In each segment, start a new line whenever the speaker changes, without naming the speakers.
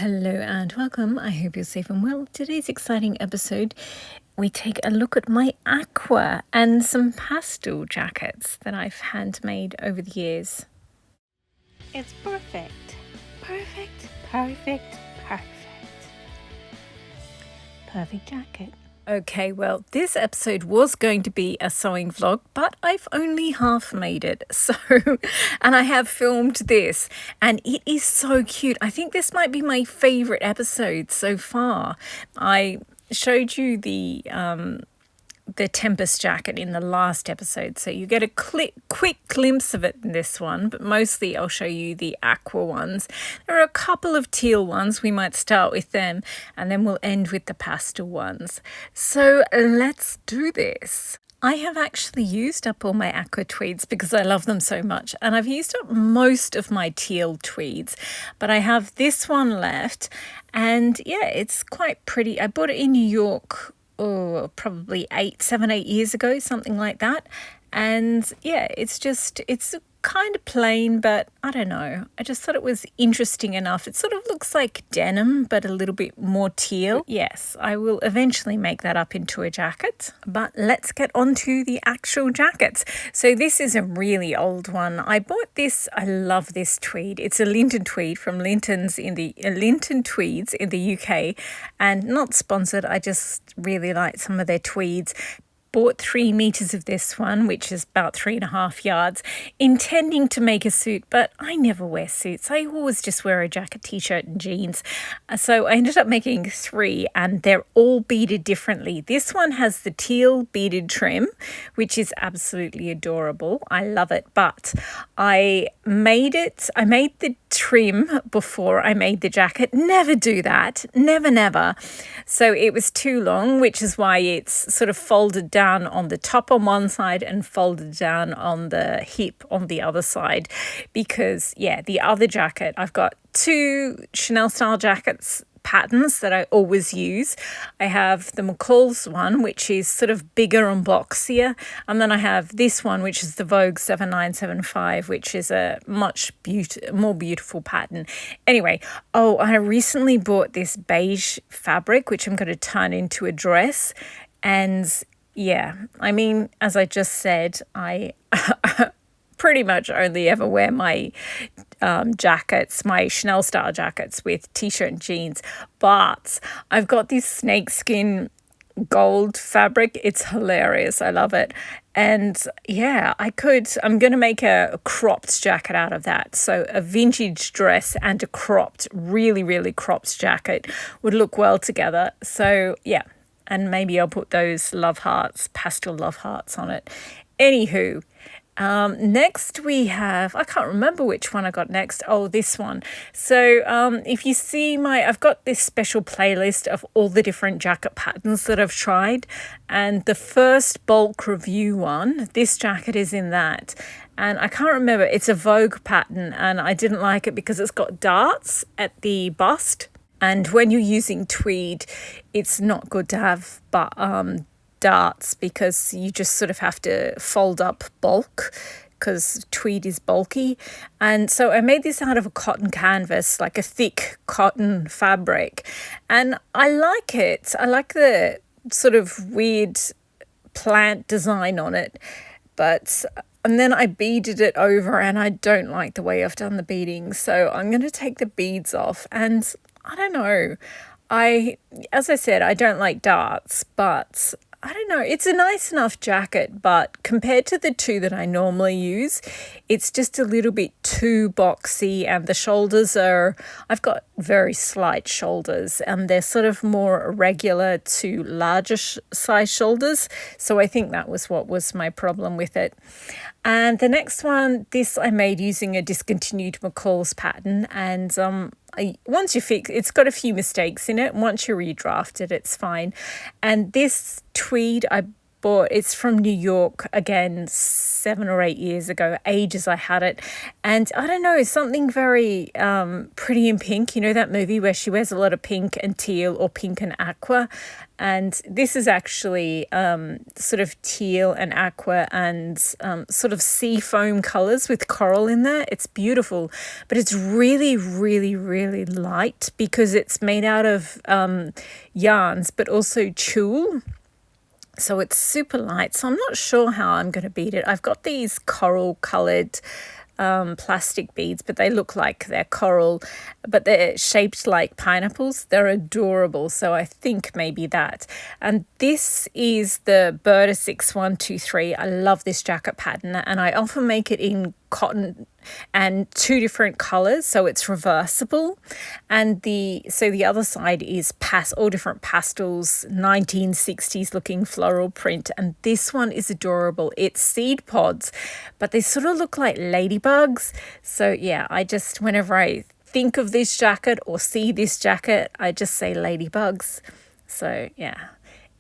Hello and welcome. I hope you're safe and well. Today's exciting episode, we take a look at my Aqua and some pastel jackets that I've handmade over the years. It's perfect. Perfect, perfect, perfect. Perfect jacket. Okay, well, this episode was going to be a sewing vlog, but I've only half made it. And I have filmed this, and it is so cute. I think this might be my favorite episode so far. I showed you the Tempest jacket in the last episode, so you get a quick glimpse of it in this one, but mostly I'll show you the Aqua ones. There are a couple of teal ones. We might start with them and then we'll end with the pastel ones. So let's do this. I have actually used up all my Aqua tweeds because I love them so much, and I've used up most of my teal tweeds, but I have this one left, and yeah, it's quite pretty. I bought it in New York probably 8 years ago, something like that. And yeah, it's kind of plain, but I don't know. I just thought it was interesting enough. It sort of looks like denim, but a little bit more teal. Yes, I will eventually make that up into a jacket, but let's get on to the actual jackets. So this is a really old one. I bought this. I love this tweed. It's a Linton tweed from Linton Tweeds in the UK, and not sponsored. I just really like some of their tweeds. Bought 3 meters of this one, which is about 3.5 yards, intending to make a suit, but I never wear suits. I always just wear a jacket, t-shirt and jeans. So I ended up making 3, and they're all beaded differently. This one has the teal beaded trim, which is absolutely adorable. I love it, but I made the trim before I made the jacket. Never do that. Never. So it was too long, which is why it's sort of folded down on the top on one side and folded down on the hip on the other side, because yeah, the other jacket, I've got 2 Chanel style jackets patterns that I always use. I have the McCall's one, which is sort of bigger and boxier, and then I have this one, which is the Vogue 7975, which is a much more beautiful pattern. Anyway, I recently bought this beige fabric, which I'm going to turn into a dress. And yeah, I mean, as I just said, I pretty much only ever wear my jackets, my Chanel style jackets, with t-shirt and jeans. But I've got this snakeskin gold fabric. It's hilarious. I love it. And yeah, I'm going to make a cropped jacket out of that. So a vintage dress and a really, really cropped jacket would look well together. So yeah. And maybe I'll put those pastel love hearts on it. Anywho, next we have, I can't remember which one I got next. Oh, this one. So if you see I've got this special playlist of all the different jacket patterns that I've tried. And the first bulk review one, this jacket is in that. And I can't remember, it's a Vogue pattern, and I didn't like it because it's got darts at the bust. And when you're using tweed, it's not good to have darts, because you just sort of have to fold up bulk, because tweed is bulky. And so I made this out of a cotton canvas, like a thick cotton fabric. And I like it. I like the sort of weird plant design on it. And then I beaded it over, and I don't like the way I've done the beading. So I'm going to take the beads off, and I don't know. As I said, I don't like darts, but I don't know. It's a nice enough jacket, but compared to the 2 that I normally use, it's just a little bit too boxy, and the shoulders I've got very slight shoulders, and they're sort of more regular to larger size shoulders. So I think that was what was my problem with it. And the next one, this I made using a discontinued McCall's pattern, and once you fix, it's got a few mistakes in it. Once you redraft it, it's fine. And this tweed I bought. It's from New York, again, 7 or 8 years ago, ages I had it. And I don't know, something very Pretty in Pink, you know, that movie where she wears a lot of pink and teal, or pink and aqua. And this is actually sort of teal and aqua and sort of sea foam colours with coral in there. It's beautiful, but it's really, really, really light because it's made out of yarns, but also tulle. So it's super light. So I'm not sure how I'm going to bead it. I've got these coral coloured plastic beads, but they look like they're coral, but they're shaped like pineapples. They're adorable. So I think maybe that. And this is the Berta 6123. I love this jacket pattern, and I often make it in cotton and 2 different colors, so it's reversible. And the other side is all different pastels, 1960s looking floral print, and this one is adorable. It's seed pods, but they sort of look like ladybugs. So yeah, whenever I think of this jacket or see this jacket, I just say ladybugs. So yeah.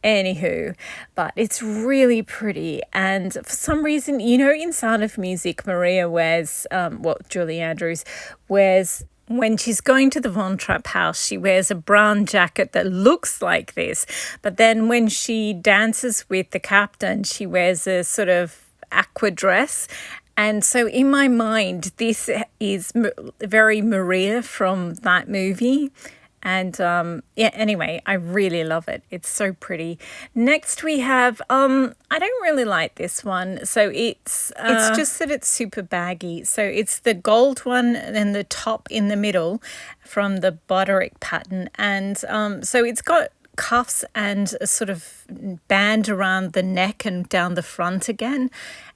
Anywho, but it's really pretty. And for some reason, you know, in Sound of Music, Maria wears, Julie Andrews wears, when she's going to the Von Trapp house, she wears a brown jacket that looks like this. But then when she dances with the captain, she wears a sort of aqua dress. And so in my mind, this is very Maria from that movie. And anyway, I really love it. It's so pretty. Next we have, I don't really like this one. So it's just that it's super baggy. So it's the gold one and the top in the middle from the Butterick pattern. And so it's got cuffs and a sort of band around the neck and down the front again.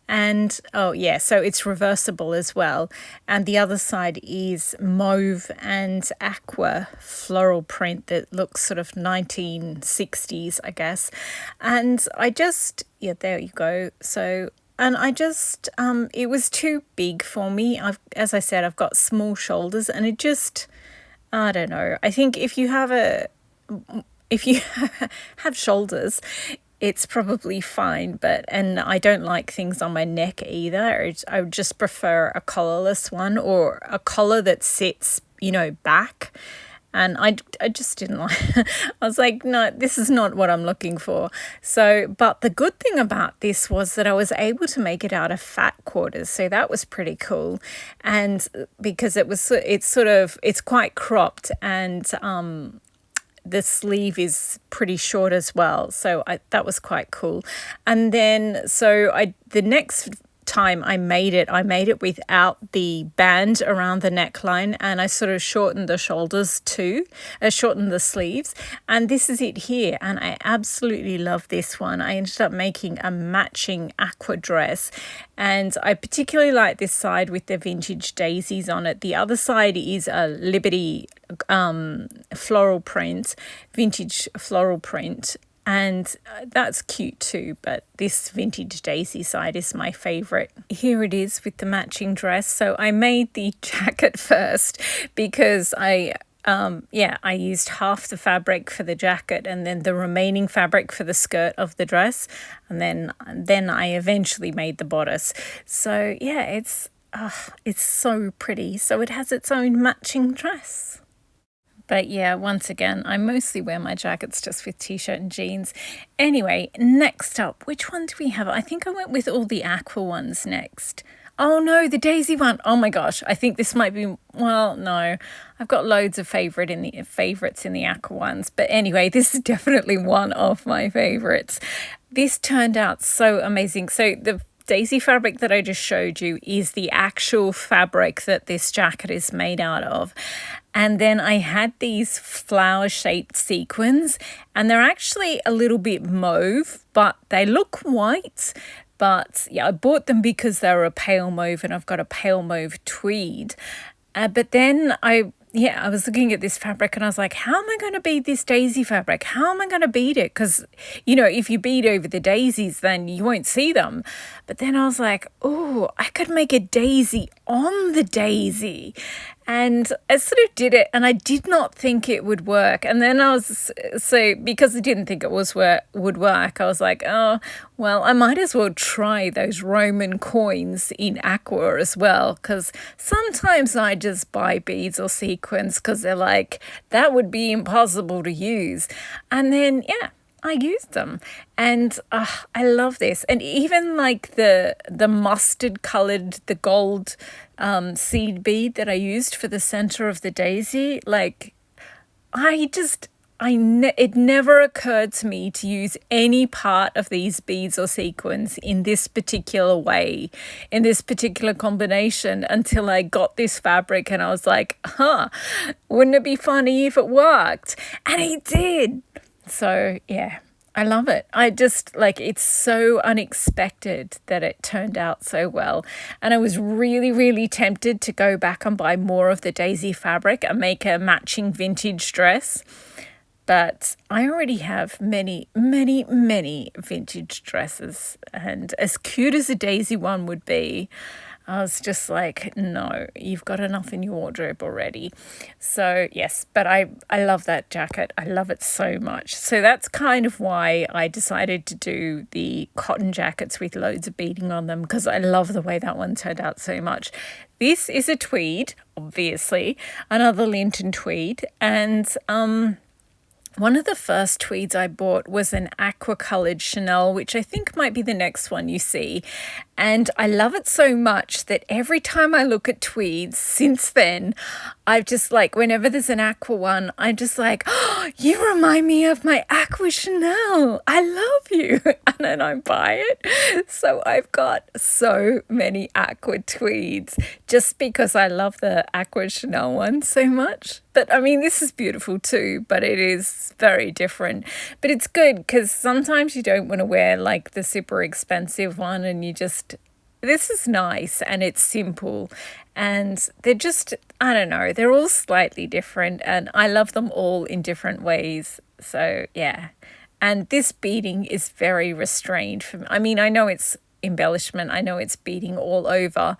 And so it's reversible as well. And the other side is mauve and aqua floral print that looks sort of 1960s, I guess. And there you go. So, and it was too big for me. As I said, I've got small shoulders, and it just, I don't know. I think if you have have shoulders, it's probably fine, and I don't like things on my neck either. I would just prefer a collarless one, or a collar that sits, you know, back. And I just didn't like I was like, no, this is not what I'm looking for. So, but the good thing about this was that I was able to make it out of fat quarters. So that was pretty cool. And because it's quite cropped, and the sleeve is pretty short as well. So that was quite cool. And then, the next time I made it without the band around the neckline, and I sort of shortened the shoulders too, shortened the sleeves. And this is it here. And I absolutely love this one. I ended up making a matching aqua dress, and I particularly like this side with the vintage daisies on it. The other side is a Liberty floral print, vintage floral print. And that's cute too, but this vintage daisy side is my favourite. Here it is with the matching dress. So I made the jacket first because I used half the fabric for the jacket and then the remaining fabric for the skirt of the dress. And then I eventually made the bodice. So yeah, it's so pretty. So it has its own matching dress. But yeah, once again, I mostly wear my jackets just with t-shirt and jeans. Anyway, next up, which one do we have? I think I went with all the aqua ones next. Oh no, the daisy one. Oh my gosh, I think this might be, well, no. I've got loads of favourites in the aqua ones. But anyway, this is definitely one of my favourites. This turned out so amazing. So the daisy fabric that I just showed you is the actual fabric that this jacket is made out of. And then I had these flower-shaped sequins, and they're actually a little bit mauve, but they look white. But yeah, I bought them because they were a pale mauve, and I've got a pale mauve tweed. But then I was looking at this fabric and I was like, how am I going to bead this daisy fabric? How am I going to bead it? Because, you know, if you bead over the daisies, then you won't see them. But then I was like, oh, I could make a daisy on the daisy. And I sort of did it and I did not think it would work. And then so because I didn't think it would work, I was like, oh, well, I might as well try those Roman coins in Aqua as well. Because sometimes I just buy beads or sequins because they're like, that would be impossible to use. And then, yeah, I used them and I love this. And even like the mustard colored, the gold seed bead that I used for the center of the daisy, like it never occurred to me to use any part of these beads or sequins in this particular way, in this particular combination, until I got this fabric and I was like, wouldn't it be funny if it worked? And it did. So, yeah, I love it. I just like it's so unexpected that it turned out so well. And I was really, really tempted to go back and buy more of the daisy fabric and make a matching vintage dress. But I already have many, many, many vintage dresses. And as cute as a daisy one would be, I was just like, no, you've got enough in your wardrobe already. So yes, but I love that jacket. I love it so much. So that's kind of why I decided to do the cotton jackets with loads of beading on them, because I love the way that one turned out so much. This is a tweed, obviously, another Linton tweed. And one of the first tweeds I bought was an aqua coloured Chanel, which I think might be the next one you see. And I love it so much that every time I look at tweeds since then, I've just like, whenever there's an aqua one, I'm just like, oh, you remind me of my aqua Chanel. I love you. And then I buy it. So I've got so many aqua tweeds just because I love the aqua Chanel one so much. But I mean, this is beautiful too, but it is very different. But it's good because sometimes you don't want to wear like the super expensive one and you just, this is nice and it's simple and they're just, I don't know, they're all slightly different and I love them all in different ways. So yeah. And this beading is very restrained for me. I mean, I know it's embellishment, I know it's beading all over,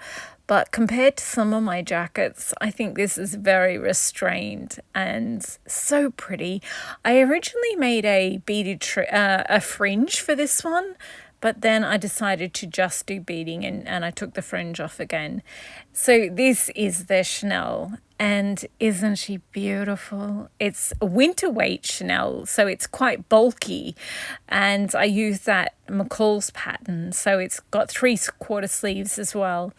but compared to some of my jackets, I think this is very restrained and so pretty. I originally made a beaded a fringe for this one, but then I decided to just do beading and I took the fringe off again. So this is the Chanel. And isn't she beautiful? It's a winter weight Chanel, so it's quite bulky. And I use that McCall's pattern, so it's got 3/4 sleeves as well.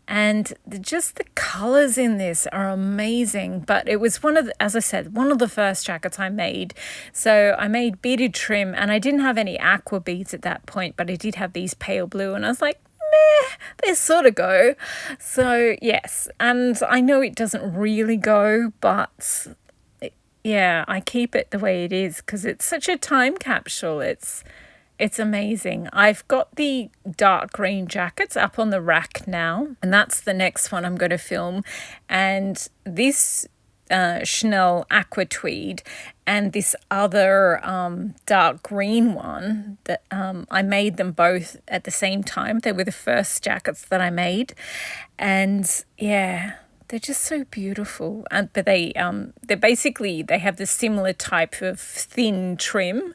And just the colors in this are amazing. But it was as I said, one of the first jackets I made. So I made beaded trim and I didn't have any aqua beads at that point, but I did have these pale blue and I was like, they sort of go. So yes, and I know it doesn't really go, but yeah, I keep it the way it is because it's such a time capsule. It's amazing. I've got the dark green jackets up on the rack now, and that's the next one I'm going to film. And this Chanel aqua tweed and this other dark green one that I made them both at the same time. They were the first jackets that I made, and yeah, they're just so beautiful. But they're basically, they have the similar type of thin trim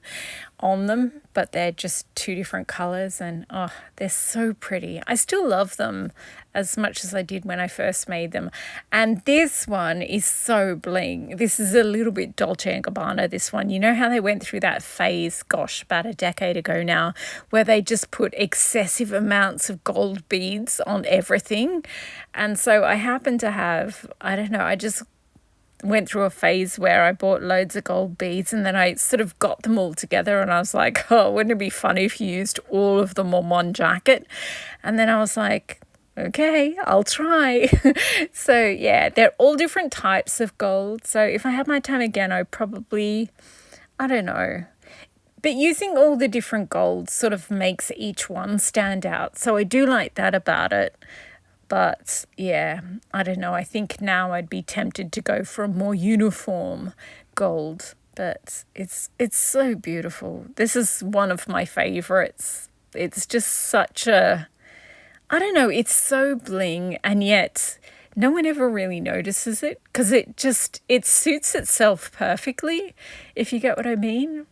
on them, but they're just two different colors and oh, they're so pretty. I still love them as much as I did when I first made them. And this one is so bling. This is a little bit Dolce & Gabbana, this one. You know how they went through that phase, gosh, about a decade ago now, where they just put excessive amounts of gold beads on everything. And so I happen to have, I don't know, I just went through a phase where I bought loads of gold beads and then I sort of got them all together and I was like, oh, wouldn't it be funny if you used all of them on one jacket? And then I was like, okay, I'll try. So yeah, they're all different types of gold. So if I had my time again, I probably, I don't know. But using all the different golds sort of makes each one stand out. So I do like that about it. But yeah, I don't know. I think now I'd be tempted to go for a more uniform gold. But it's so beautiful. This is one of my favorites. It's just such a, I don't know, it's so bling and yet no one ever really notices it because it suits itself perfectly, if you get what I mean.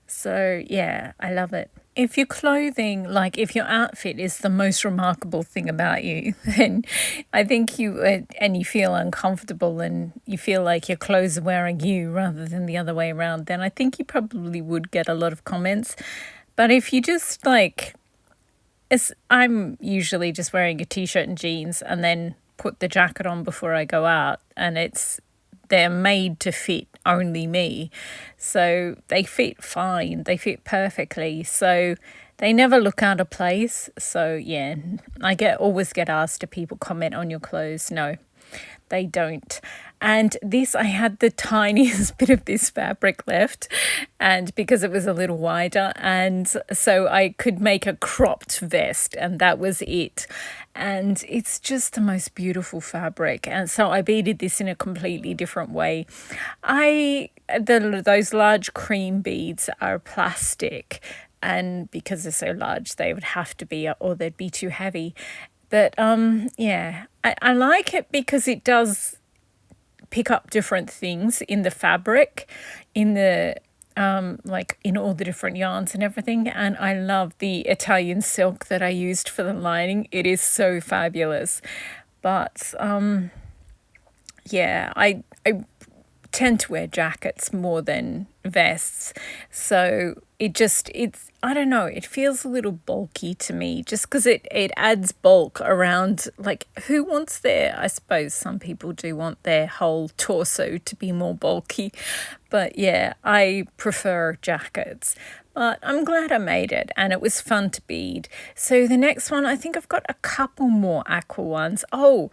So yeah, I love it. If your clothing, like if your outfit is the most remarkable thing about you, then I think and you feel uncomfortable and you feel like your clothes are wearing you rather than the other way around, then I think you probably would get a lot of comments. But if you just like, I'm usually just wearing a t-shirt and jeans and then put the jacket on before I go out, and they're made to fit only me. So they fit fine, they fit perfectly. So they never look out of place. So yeah, always get asked, do people comment on your clothes? No, they don't. And I had the tiniest bit of this fabric left, and because it was a little wider, and so I could make a cropped vest, and that was it. And it's just the most beautiful fabric. And so I beaded this in a completely different way. Those large cream beads are plastic, and because they're so large, they would have to be, or they'd be too heavy. But yeah, I like it because it does pick up different things in the fabric, in the like in all the different yarns and everything. And I love the Italian silk that I used for the lining. It is so fabulous. But yeah, I tend to wear jackets more than vests, so it's I don't know, it feels a little bulky to me, just because it adds bulk around. Like, who wants I suppose some people do want their whole torso to be more bulky, but yeah, I prefer jackets. But I'm glad I made it, and it was fun to bead. So the next one, I think I've got a couple more Aqua ones. Oh,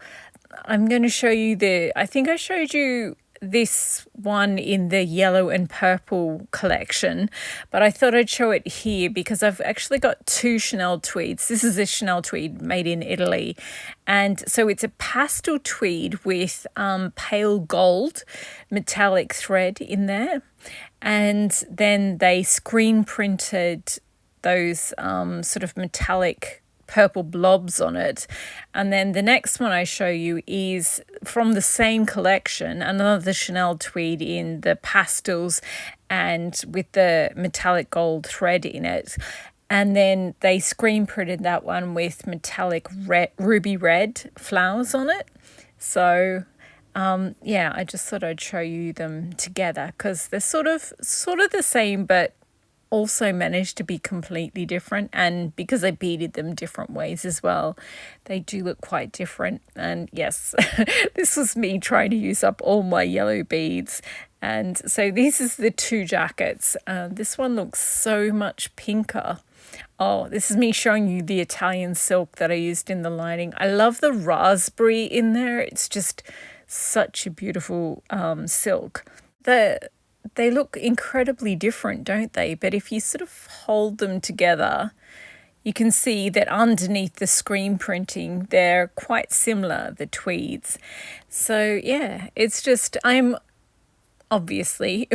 I'm going to show you I think I showed you this one in the yellow and purple collection, but I thought I'd show it here because I've actually got two Chanel tweeds. This is a Chanel tweed made in Italy, and so it's a pastel tweed with pale gold metallic thread in there, and then they screen printed those sort of metallic purple blobs on it. And then the next one I show you is from the same collection, another Chanel tweed in the pastels and with the metallic gold thread in it. And then they screen printed that one with metallic ruby red flowers on it. So yeah, I just thought I'd show you them together because they're sort of the same, but also managed to be completely different. And because I beaded them different ways as well, they do look quite different. And yes, this was me trying to use up all my yellow beads. And so this is the two jackets. This one looks so much pinker. Oh, this is me showing you the Italian silk that I used in the lining. I love the raspberry in there. It's just such a beautiful silk. They look incredibly different, don't they? But if you sort of hold them together, you can see that underneath the screen printing, they're quite similar, the tweeds. So yeah, it's just, I'm obviously,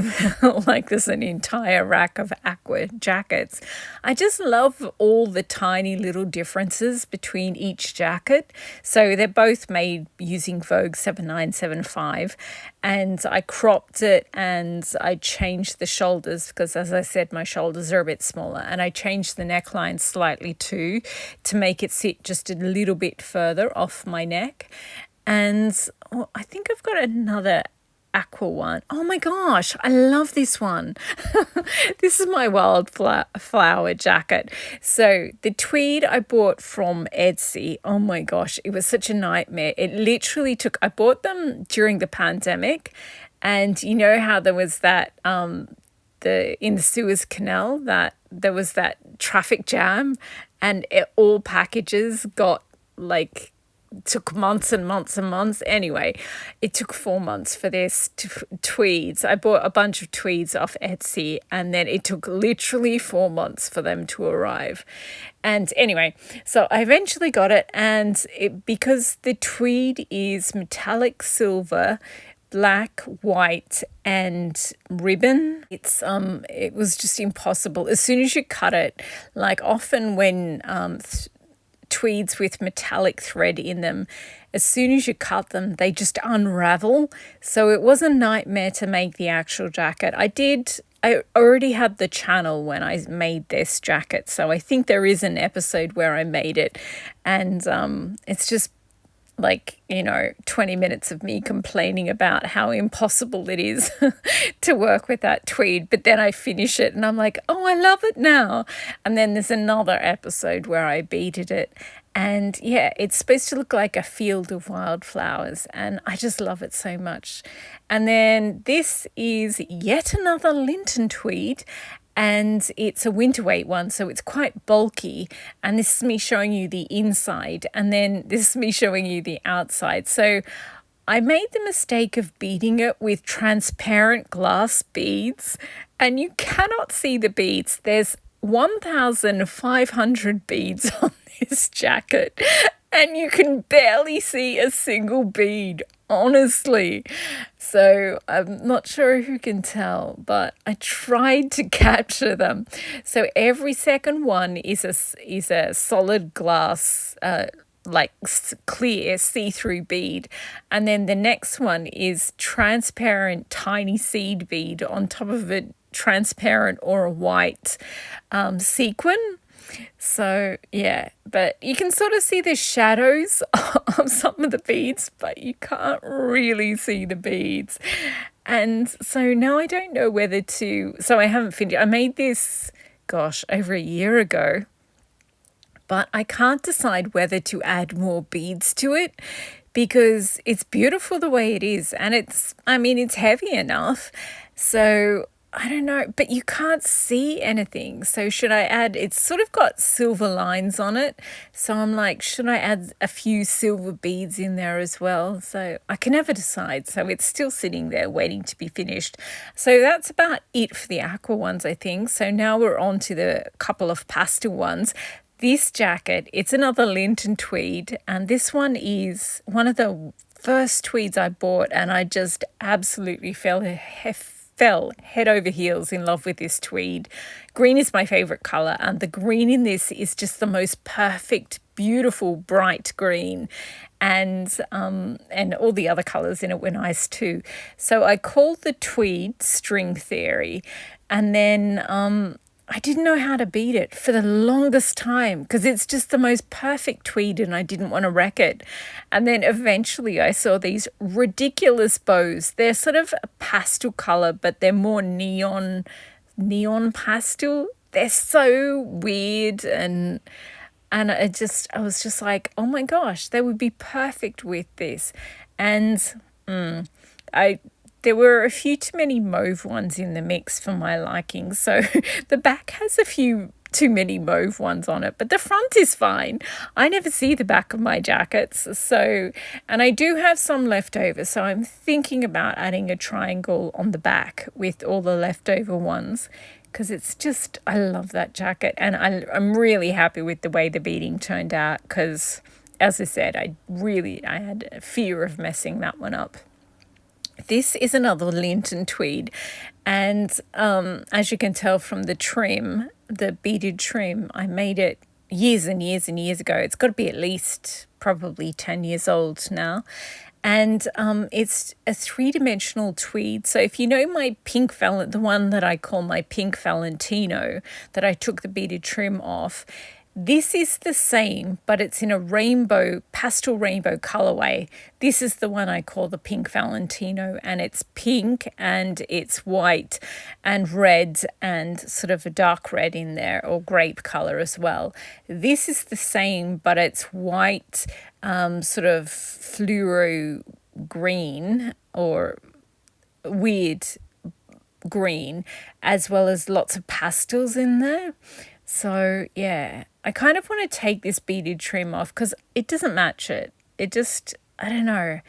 like there's an entire rack of Aqua jackets. I just love all the tiny little differences between each jacket. So they're both made using Vogue 7975, and I cropped it and I changed the shoulders because, as I said, my shoulders are a bit smaller, and I changed the neckline slightly too to make it sit just a little bit further off my neck. And I think I've got another Aqua one. Oh my gosh, I love this one. This is my Wildflower jacket. So the tweed I bought from Etsy, oh my gosh, it was such a nightmare. It literally I bought them during the pandemic, and you know how there was that in the Suez Canal, that there was that traffic jam, and all packages got like, took months and months and months. Anyway, it took 4 months for this tweeds. I bought a bunch of tweeds off Etsy, and then it took literally 4 months for them to arrive. And anyway, so I eventually got it, and because the tweed is metallic silver, black, white, and ribbon, it was just impossible. As soon as you cut it, like often when tweeds with metallic thread in them, as soon as you cut them, they just unravel. So it was a nightmare to make the actual jacket. I already had the channel when I made this jacket, so I think there is an episode where I made it, and it's just like, 20 minutes of me complaining about how impossible it is to work with that tweed. But then I finish it and I'm like, oh, I love it now. And then there's another episode where I beaded it. And yeah, it's supposed to look like a field of wildflowers. And I just love it so much. And then this is yet another Linton tweed. And it's a winter weight one, so it's quite bulky. And this is me showing you the inside, and then this is me showing you the outside. So I made the mistake of beading it with transparent glass beads, and you cannot see the beads. There's 1,500 beads on this jacket, and you can barely see a single bead, honestly. So I'm not sure if you can tell, but I tried to capture them. So every second one is a solid glass, like clear see-through bead, and then the next one is transparent tiny seed bead on top of a transparent or a white sequin. So yeah, but you can sort of see the shadows of some of the beads, but you can't really see the beads. And so now I don't know whether to, so I haven't finished. I made this, gosh, over a year ago, but I can't decide whether to add more beads to it because it's beautiful the way it is. And it's heavy enough. So I don't know, but you can't see anything. So should I add, it's sort of got silver lines on it. So I'm like, should I add a few silver beads in there as well? So I can never decide. So it's still sitting there waiting to be finished. So that's about it for the Aqua ones, I think. So now we're on to the couple of pastel ones. This jacket, it's another Linton tweed, and this one is one of the first tweeds I bought, and I just absolutely fell head over heels in love with this tweed. Green is my favorite color, and the green in this is just the most perfect, beautiful, bright green. And all the other colors in it were nice too. So I called the tweed string theory, and then I didn't know how to bead it for the longest time because it's just the most perfect tweed and I didn't want to wreck it. And then eventually I saw these ridiculous bows. They're sort of a pastel color, but they're more neon pastel. They're so weird, and I was just like, oh my gosh, they would be perfect with this. And there were a few too many mauve ones in the mix for my liking. So the back has a few too many mauve ones on it, but the front is fine. I never see the back of my jackets. So, and I do have some left over. So I'm thinking about adding a triangle on the back with all the leftover ones, because it's just, I love that jacket. And I'm really happy with the way the beading turned out, because as I said, I had a fear of messing that one up. This is another Linton tweed, and as you can tell from the trim, the beaded trim, I made it years and years and years ago. It's got to be at least probably 10 years old now. And it's a three-dimensional tweed. So if you know my the one that I call my pink Valentino, that I took the beaded trim off, this is the same, but it's in a pastel rainbow colorway. This is the one I call the pink Valentino, and it's pink and it's white and red and sort of a dark red in there, or grape color as well. This is the same, but it's white, sort of fluoro green or weird green, as well as lots of pastels in there. So yeah, I kind of want to take this beaded trim off because it doesn't match it. It just, I don't know.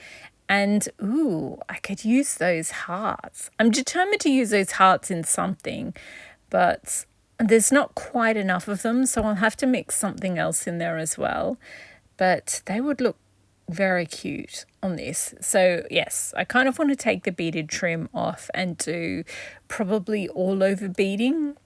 And ooh, I could use those hearts. I'm determined to use those hearts in something, but there's not quite enough of them, so I'll have to mix something else in there as well. But they would look very cute on this. So yes, I kind of want to take the beaded trim off and do probably all over beading.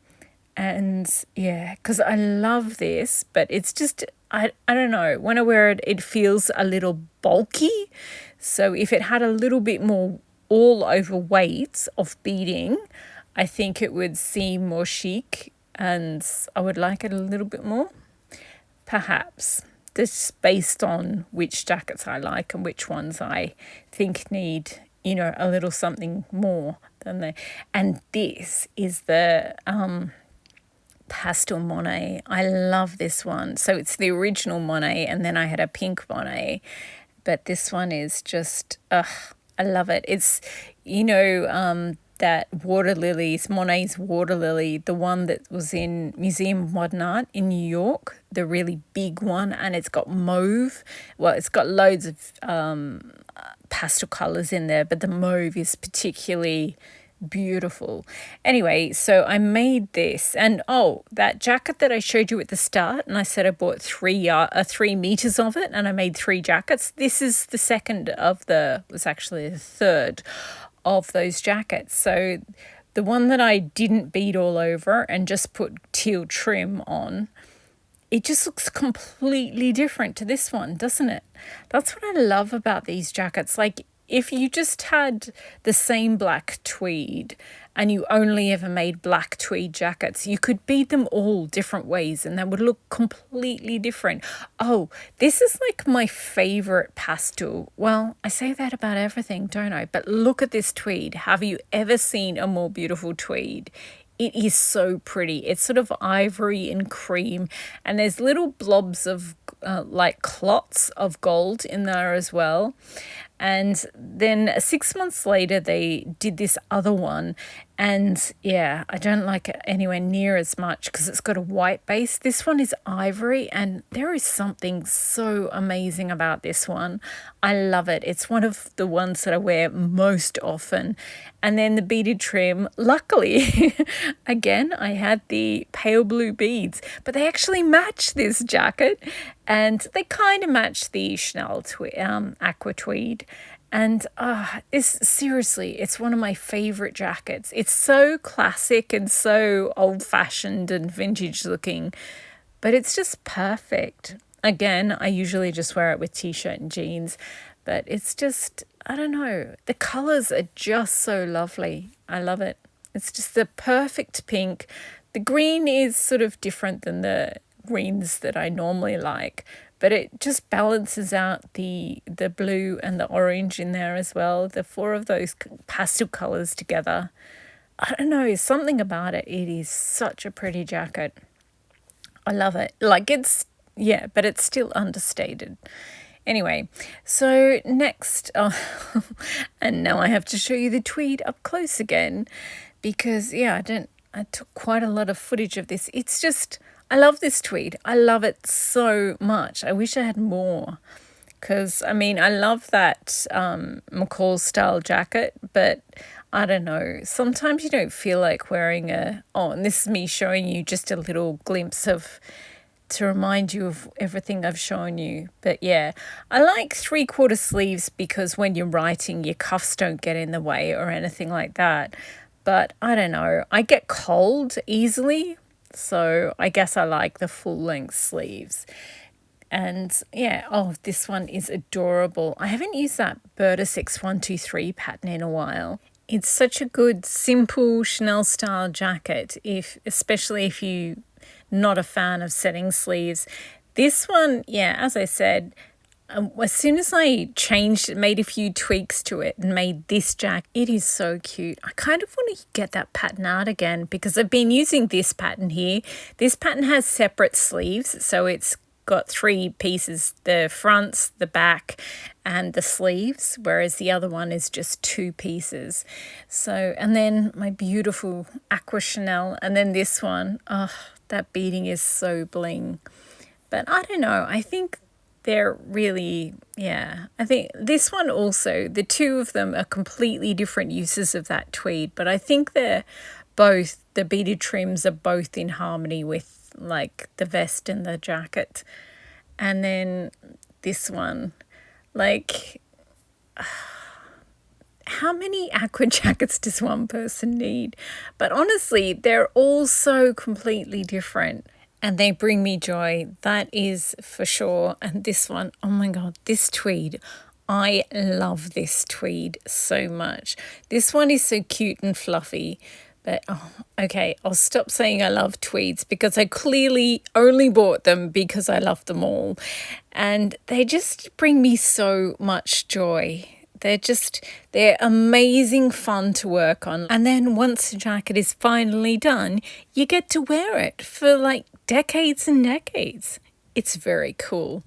And yeah, because I love this, but it's just I don't know, when I wear it, it feels a little bulky. So if it had a little bit more all over weight of beading, I think it would seem more chic and I would like it a little bit more. Perhaps. This based on which jackets I like and which ones I think need, a little something more than the. And this is the Pastel Monet. I love this one. So it's the original Monet, and then I had a pink Monet, but this one is just, I love it. It's, that water lilies, Monet's water lily, the one that was in Museum of Modern Art in New York, the really big one, and it's got mauve. Well, it's got loads of pastel colours in there, but the mauve is particularly beautiful. Anyway, so I made this, and that jacket that I showed you at the start, and I said I bought 3 meters of it, and I made 3 jackets. This is the second of was actually the third of those jackets. So the one that I didn't bead all over and just put teal trim on, it just looks completely different to this one, doesn't it? That's what I love about these jackets. Like, if you just had the same black tweed and you only ever made black tweed jackets, you could bead them all different ways and they would look completely different. Oh, this is like my favorite pastel. Well, I say that about everything, don't I? But look at this tweed. Have you ever seen a more beautiful tweed? It is so pretty. It's sort of ivory and cream, and there's little blobs of like clots of gold in there as well. And then 6 months later, they did this other one. And yeah, I don't like it anywhere near as much because it's got a white base. This one is ivory, and there is something so amazing about this one. I love it. It's one of the ones that I wear most often. And then the beaded trim, luckily, again, I had the pale blue beads, but they actually match this jacket, and they kind of match the Chanel Aqua tweed. And it's one of my favorite jackets. It's so classic and so old-fashioned and vintage looking, but it's just perfect. Again, I usually just wear it with t-shirt and jeans, but it's just, I don't know, the colors are just so lovely. I love it. It's just the perfect pink. The green is sort of different than the greens that I normally like, but it just balances out the blue and the orange in there as well. The 4 of those pastel colors together. I don't know, something about it. It is such a pretty jacket. I love it. Like, but it's still understated. Anyway, so next, and now I have to show you the tweed up close again because, I took quite a lot of footage of this. It's just, I love this tweed. I love it so much. I wish I had more because, I love that McCall style jacket, but I don't know. Sometimes you don't feel like wearing and this is me showing you just a little glimpse to remind you of everything I've shown you. But yeah, I like 3/4 sleeves because when you're writing, your cuffs don't get in the way or anything like that. But I don't know, I get cold easily, so I guess I like the full-length sleeves. And yeah, this one is adorable. I haven't used that Berta 6123 pattern in a while. It's such a good, simple Chanel style jacket, especially if you're not a fan of setting sleeves. This one, as I said, as soon as I changed it, made a few tweaks to it and made this jacket, it is so cute. I kind of want to get that pattern out again because I've been using this pattern here. This pattern has separate sleeves, so it's got 3 pieces, the fronts, the back, and the sleeves, whereas the other one is just 2 pieces. So, and then my beautiful Aqua Chanel, and then this one, that beading is so bling. But I don't know, I think they're really, I think this one also, the 2 of them are completely different uses of that tweed, but I think the beaded trims are both in harmony with like the vest and the jacket. And then this one, like, how many Aqua jackets does one person need? But honestly, they're all so completely different. and they bring me joy. That is for sure. And this one, oh my God, this tweed. I love this tweed so much. This one is so cute and fluffy. But, oh, okay, I'll stop saying I love tweeds because I clearly only bought them because I love them all. And they just bring me so much joy. They're amazing fun to work on. And then once the jacket is finally done, you get to wear it for like decades and decades. It's very cool.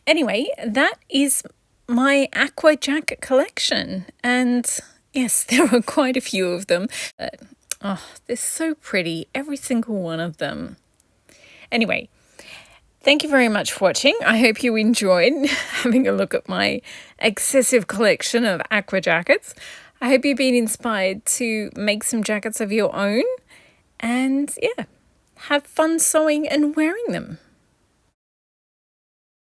Anyway, that is my Aqua jacket collection. And yes, there are quite a few of them. But, oh, they're so pretty, every single one of them. Anyway, thank you very much for watching. I hope you enjoyed having a look at my excessive collection of Aqua jackets. I hope you've been inspired to make some jackets of your own and, yeah, have fun sewing and wearing them.